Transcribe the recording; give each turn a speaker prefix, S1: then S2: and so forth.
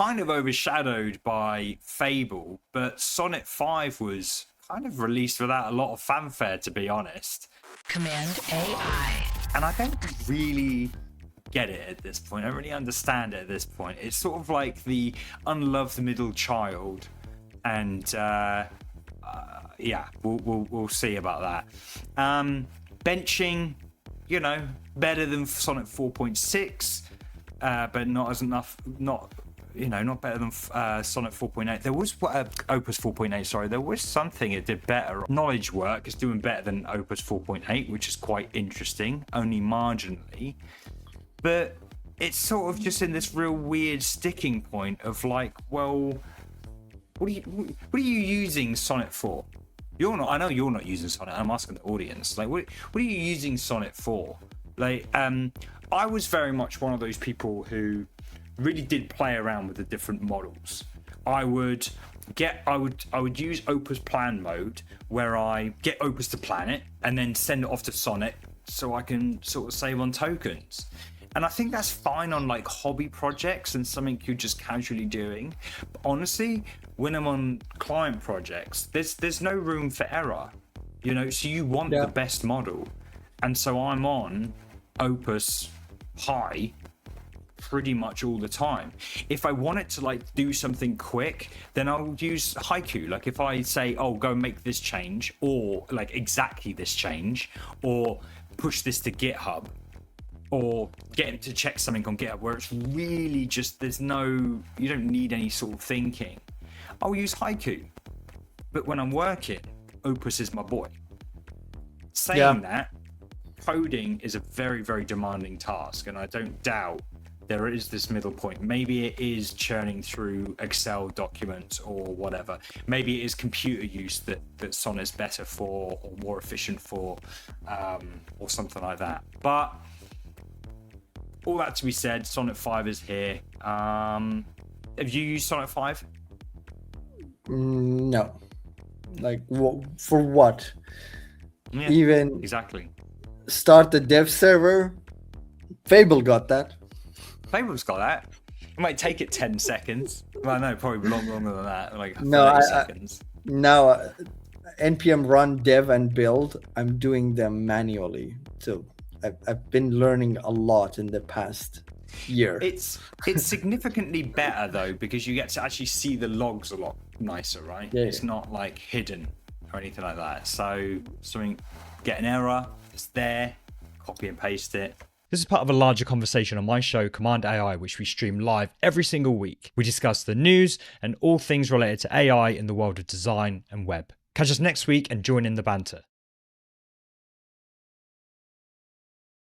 S1: kind of overshadowed by Fable, but Sonnet 5 was kind of released without a lot of fanfare, to be honest.
S2: Cmd+AI.
S1: And I don't really get it at this point. I don't really understand it at this point. It's sort of like the unloved middle child, and yeah, we'll see about that. Benching, you know, better than Sonnet 4.6, but not as enough. Not better than Sonnet 4.8. There was Opus 4.8. Sorry, there was something it did better. Knowledge work is doing better than Opus 4.8, which is quite interesting, only marginally. But it's sort of just in this real weird sticking point of like, well, what are you using Sonnet for? You're not. I know you're not using Sonnet. I'm asking the audience. Like, what are you using Sonnet for? Like, I was very much one of those people who really did play around with the different models. I would use Opus plan mode, where I get Opus to plan it and then send it off to Sonnet so I can sort of save on tokens. And I think that's fine on like hobby projects and something you're just casually doing. But honestly, when I'm on client projects, there's no room for error, you know. So you want the best model, and so I'm on Opus high pretty much all the time. If I want it to like do something quick, then I'll use Haiku. Like if I say, oh, go make this change, or like exactly this change, or push this to GitHub, or get him to check something on GitHub, where it's really just, you don't need any sort of thinking, I'll use Haiku. But when I'm working, Opus is my boy. Saying that, coding is a very, very demanding task, and I don't doubt there is this middle point. Maybe it is churning through Excel documents or whatever. Maybe it is computer use that Sonnet's better for, or more efficient for, or something like that. But all that to be said, Sonnet 5 is here. Have you used Sonnet 5?
S3: No. Like, for what?
S1: Yeah,
S3: even
S1: exactly.
S3: Start the dev server. Fable got that.
S1: Fable's got that. It might take it 10 seconds. Well, no, probably longer than that, like 30 seconds.
S3: Now, npm run dev and build, I'm doing them manually. So I've been learning a lot in the past year.
S1: It's significantly better though, because you get to actually see the logs a lot nicer, right?
S3: Yeah,
S1: it's not like hidden or anything like that. So get an error, it's there, copy and paste it.
S4: This is part of a larger conversation on my show, Cmd+AI, which we stream live every single week. We discuss the news and all things related to AI in the world of design and web. Catch us next week and join in the banter.